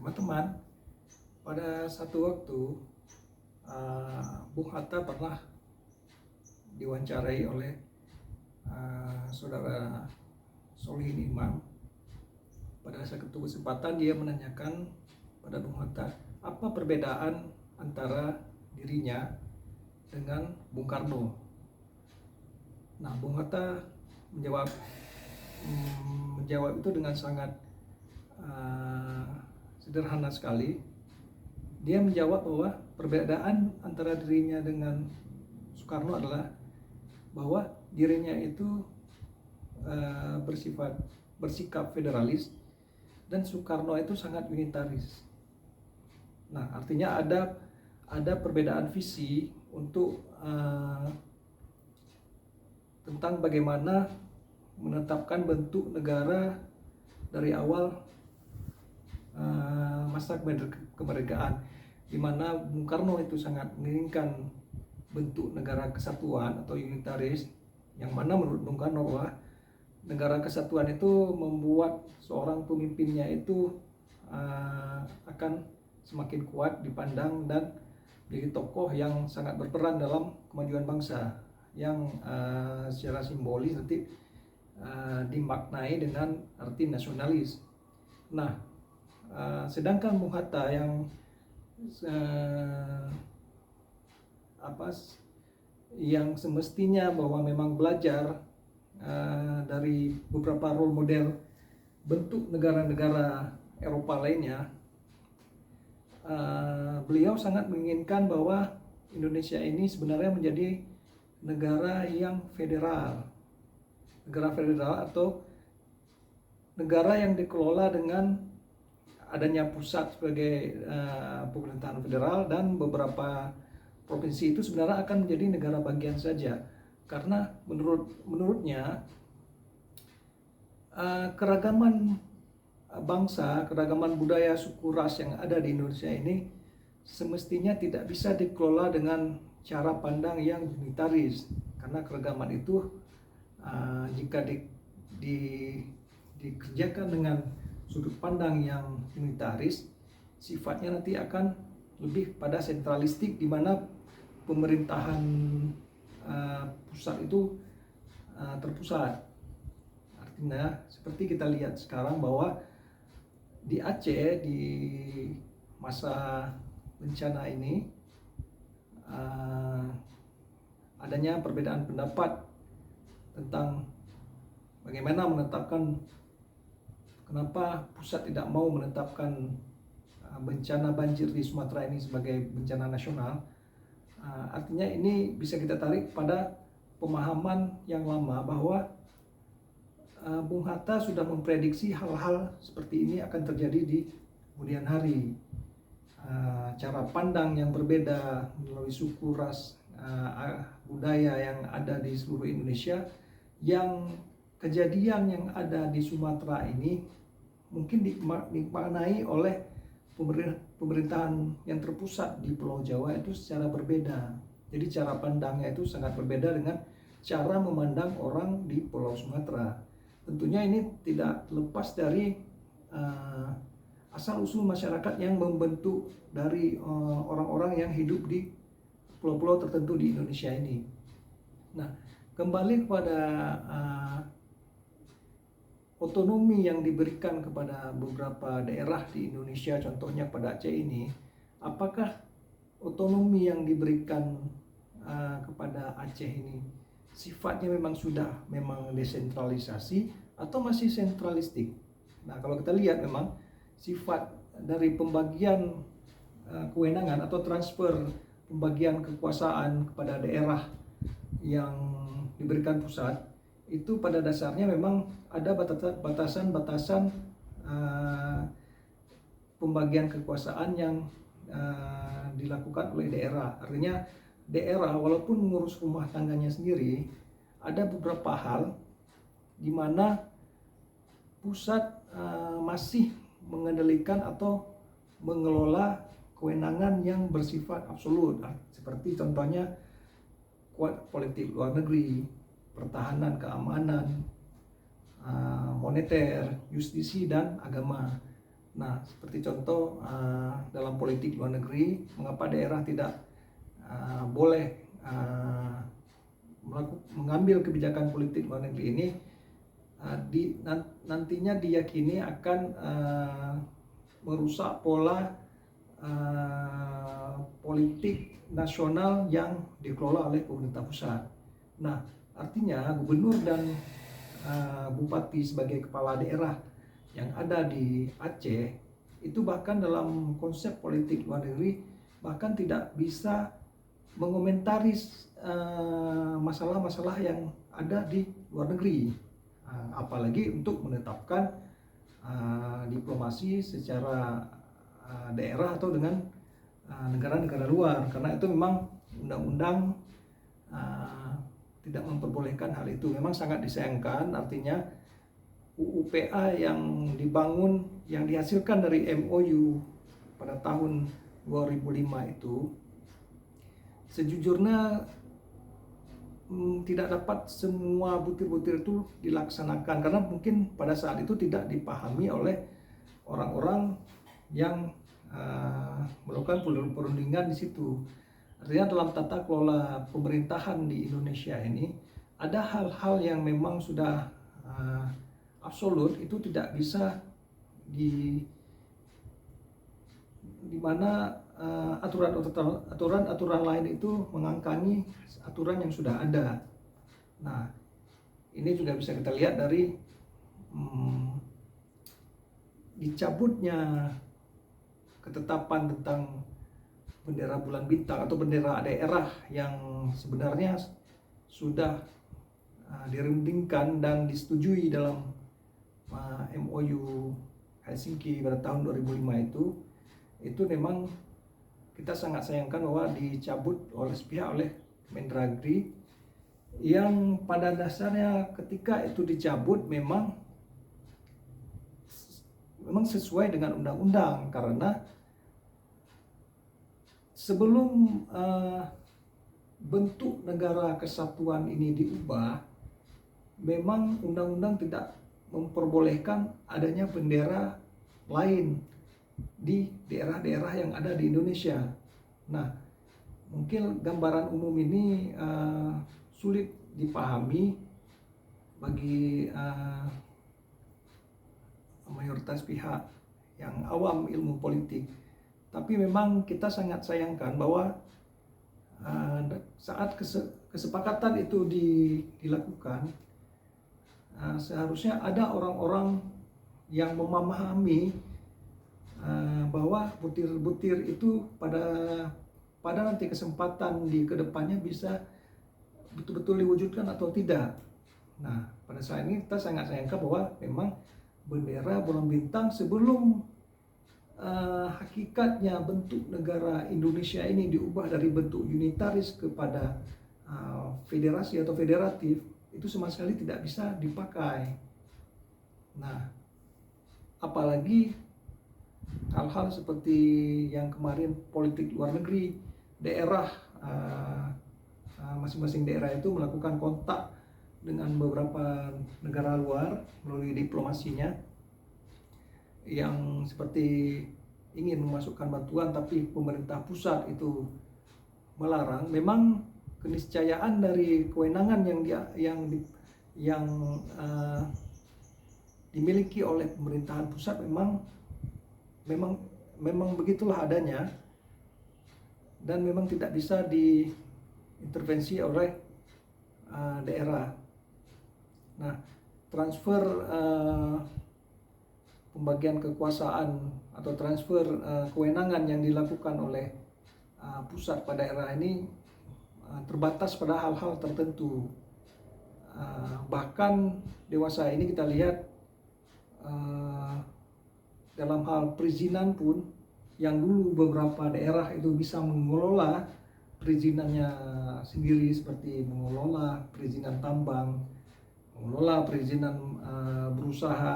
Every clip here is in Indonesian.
Teman-teman, pada satu waktu Bung Hatta pernah diwawancarai oleh saudara Solihin Imam. Pada satu kesempatan dia menanyakan pada Bung Hatta, apa perbedaan antara dirinya dengan Bung Karno. Nah, Bung Hatta menjawab itu dengan sangat sederhana sekali. Dia menjawab bahwa perbedaan antara dirinya dengan Soekarno adalah bahwa dirinya itu bersikap federalis dan Soekarno itu sangat unitaris. Nah, artinya ada perbedaan visi untuk tentang bagaimana menetapkan bentuk negara dari awal masa kemerdekaan, di mana Bung Karno itu sangat menginginkan bentuk negara kesatuan atau unitaris, yang mana menurut Bung Karno bahwa negara kesatuan itu membuat seorang pemimpinnya itu akan semakin kuat dipandang dan menjadi tokoh yang sangat berperan dalam kemajuan bangsa, yang secara simbolis nanti dimaknai dengan arti nasionalis. Nah, sedangkan Bung Hatta yang semestinya bahwa memang belajar dari beberapa role model bentuk negara-negara Eropa lainnya, beliau sangat menginginkan bahwa Indonesia ini sebenarnya menjadi negara yang federal, atau negara yang dikelola dengan adanya pusat sebagai pemerintahan federal dan beberapa provinsi itu sebenarnya akan menjadi negara bagian saja, karena menurutnya keragaman bangsa, keragaman budaya, suku, ras yang ada di Indonesia ini semestinya tidak bisa dikelola dengan cara pandang yang unitaris, karena keragaman itu jika dikerjakan dengan sudut pandang yang unitaris, sifatnya nanti akan lebih pada sentralistik, di mana pemerintahan pusat itu terpusat. Artinya seperti kita lihat sekarang bahwa di Aceh di masa bencana ini adanya perbedaan pendapat tentang bagaimana menetapkan, kenapa pusat tidak mau menetapkan bencana banjir di Sumatera ini sebagai bencana nasional. Artinya ini bisa kita tarik pada pemahaman yang lama bahwa Bung Hatta sudah memprediksi hal-hal seperti ini akan terjadi di kemudian hari. Cara pandang yang berbeda melalui suku, ras, budaya yang ada di seluruh Indonesia, yang kejadian yang ada di Sumatera ini mungkin dimaknai oleh pemerintahan yang terpusat di Pulau Jawa itu secara berbeda. Jadi cara pandangnya itu sangat berbeda dengan cara memandang orang di Pulau Sumatera. Tentunya ini tidak lepas dari asal-usul masyarakat yang membentuk dari orang-orang yang hidup di pulau-pulau tertentu di Indonesia ini. Nah, kembali kepada otonomi yang diberikan kepada beberapa daerah di Indonesia, contohnya pada Aceh ini, apakah otonomi yang diberikan kepada Aceh ini sifatnya memang desentralisasi atau masih sentralistik? Nah, kalau kita lihat memang sifat dari pembagian kewenangan atau transfer pembagian kekuasaan kepada daerah yang diberikan pusat, itu pada dasarnya memang ada batasan-batasan pembagian kekuasaan yang dilakukan oleh daerah. Artinya daerah walaupun mengurus rumah tangganya sendiri, ada beberapa hal di mana pusat masih mengendalikan atau mengelola kewenangan yang bersifat absolut, seperti contohnya politik luar negeri, pertahanan, keamanan, moneter, justisi, dan agama. Nah, seperti contoh dalam politik luar negeri, mengapa daerah tidak boleh mengambil kebijakan politik luar negeri ini, nantinya diyakini akan merusak pola politik nasional yang dikelola oleh pemerintah pusat. Nah, artinya gubernur dan bupati sebagai kepala daerah yang ada di Aceh itu bahkan dalam konsep politik luar negeri bahkan tidak bisa mengomentari masalah-masalah yang ada di luar negeri, apalagi untuk menetapkan diplomasi secara daerah atau dengan negara-negara luar, karena itu memang undang-undang tidak memperbolehkan hal itu. Memang sangat disayangkan, artinya UUPA yang dibangun, yang dihasilkan dari MOU pada tahun 2005 itu sejujurnya tidak dapat semua butir-butir itu dilaksanakan, karena mungkin pada saat itu tidak dipahami oleh orang-orang yang melakukan perundingan di situ. Artinya dalam tata kelola pemerintahan di Indonesia ini ada hal-hal yang memang sudah absolut, itu tidak bisa di mana aturan lain itu mengangkangi aturan yang sudah ada. Nah, ini juga bisa kita lihat dari dicabutnya ketetapan tentang bendera bulan bintang atau bendera daerah yang sebenarnya sudah dirundingkan dan disetujui dalam MOU Helsinki pada tahun 2005 itu memang kita sangat sayangkan bahwa dicabut oleh sepihak oleh Mendagri, yang pada dasarnya ketika itu dicabut memang sesuai dengan undang-undang, karena sebelum bentuk negara kesatuan ini diubah, memang undang-undang tidak memperbolehkan adanya bendera lain di daerah-daerah yang ada di Indonesia. Nah, mungkin gambaran umum ini sulit dipahami bagi mayoritas pihak yang awam ilmu politik. Tapi memang kita sangat sayangkan bahwa saat kesepakatan itu dilakukan, seharusnya ada orang-orang yang memahami bahwa butir-butir itu pada nanti kesempatan di kedepannya bisa betul-betul diwujudkan atau tidak. Nah, pada saat ini kita sangat sayangkan bahwa memang bendera bulan bintang sebelum hakikatnya bentuk negara Indonesia ini diubah dari bentuk unitaris kepada federasi atau federatif, itu sama sekali tidak bisa dipakai. Nah, apalagi hal-hal seperti yang kemarin politik luar negeri, daerah masing-masing daerah itu melakukan kontak dengan beberapa negara luar melalui diplomasinya, yang seperti ingin memasukkan bantuan tapi pemerintah pusat itu melarang. Memang keniscayaan dari kewenangan yang dimiliki oleh pemerintahan pusat memang begitulah adanya, dan memang tidak bisa diintervensi oleh daerah. Nah, transfer pembagian kekuasaan atau transfer kewenangan yang dilakukan oleh pusat pada daerah ini terbatas pada hal-hal tertentu. Bahkan dewasa ini kita lihat dalam hal perizinan pun, yang dulu beberapa daerah itu bisa mengelola perizinannya sendiri, seperti mengelola perizinan tambang, mengelola perizinan berusaha,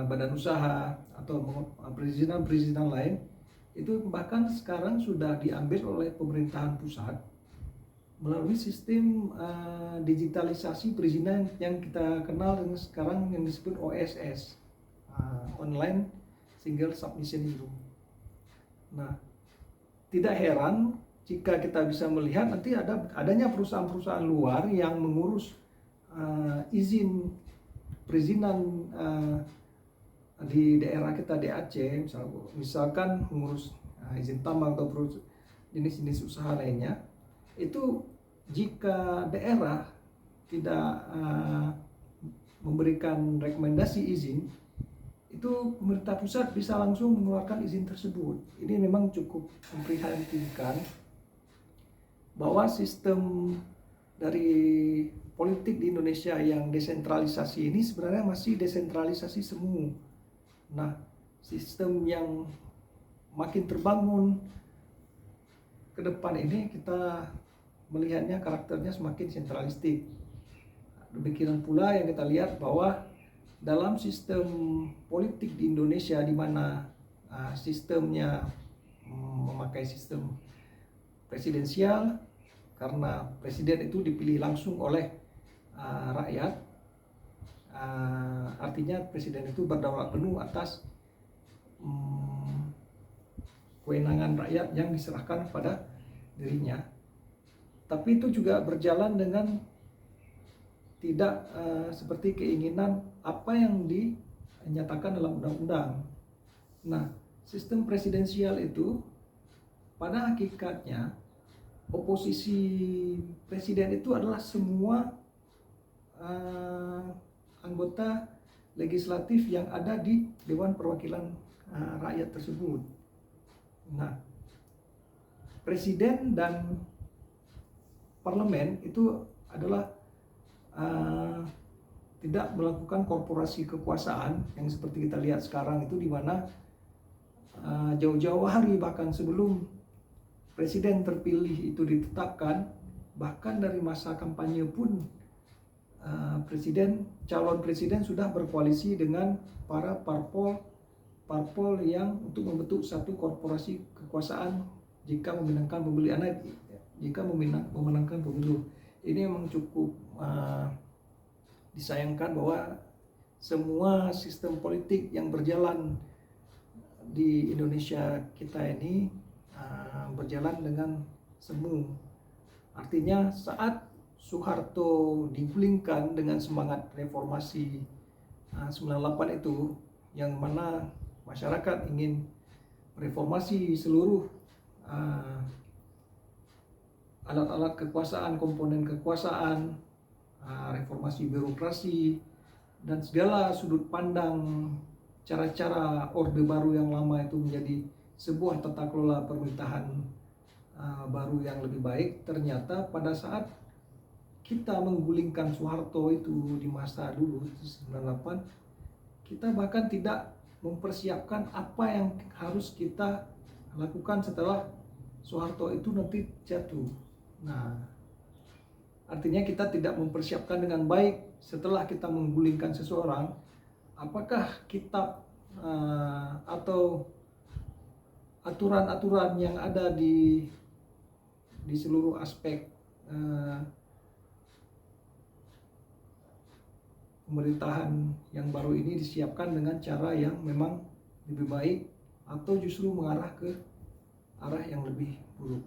badan usaha, atau perizinan lain, itu bahkan sekarang sudah diambil oleh pemerintahan pusat melalui sistem digitalisasi perizinan yang kita kenal dengan sekarang yang disebut OSS, Online single submission itu. Nah, tidak heran jika kita bisa melihat nanti adanya perusahaan-perusahaan luar yang mengurus izin perizinan di daerah kita di Aceh, misalkan mengurus izin tambang atau jenis-jenis usaha lainnya. Itu jika daerah tidak memberikan rekomendasi izin, itu pemerintah pusat bisa langsung mengeluarkan izin tersebut. Ini memang cukup memprihatinkan bahwa sistem dari politik di Indonesia yang desentralisasi ini sebenarnya masih desentralisasi semu. Nah, sistem yang makin terbangun ke depan ini kita melihatnya karakternya semakin sentralistik. Demikian pula yang kita lihat bahwa dalam sistem politik di Indonesia di mana sistemnya memakai sistem presidensial, karena presiden itu dipilih langsung oleh rakyat, artinya presiden itu berdaulat penuh atas kewenangan rakyat yang diserahkan pada dirinya. Tapi itu juga berjalan dengan tidak seperti keinginan apa yang dinyatakan dalam undang-undang. Nah, sistem presidensial itu pada hakikatnya oposisi presiden itu adalah semua anggota legislatif yang ada di Dewan Perwakilan Rakyat tersebut. Nah, presiden dan parlemen itu adalah tidak melakukan korporasi kekuasaan yang seperti kita lihat sekarang itu, di mana jauh-jauh hari bahkan sebelum presiden terpilih itu ditetapkan, bahkan dari masa kampanye pun calon presiden sudah berkoalisi dengan para parpol yang untuk membentuk satu korporasi kekuasaan jika memenangkan pemilu. Ini memang cukup disayangkan bahwa semua sistem politik yang berjalan di Indonesia kita ini berjalan dengan semu. Artinya saat Soeharto digulingkan dengan semangat reformasi 98 itu, yang mana masyarakat ingin reformasi seluruh alat-alat kekuasaan, komponen kekuasaan, reformasi birokrasi, dan segala sudut pandang cara-cara Orde Baru yang lama itu menjadi sebuah tata kelola pemerintahan baru yang lebih baik. Ternyata pada saat kita menggulingkan Soeharto itu di masa dulu 98, kita bahkan tidak mempersiapkan apa yang harus kita lakukan setelah Soeharto itu nanti jatuh. Nah, artinya kita tidak mempersiapkan dengan baik setelah kita menggulingkan seseorang, apakah kitab atau aturan-aturan yang ada di seluruh aspek pemerintahan yang baru ini disiapkan dengan cara yang memang lebih baik, atau justru mengarah ke arah yang lebih buruk.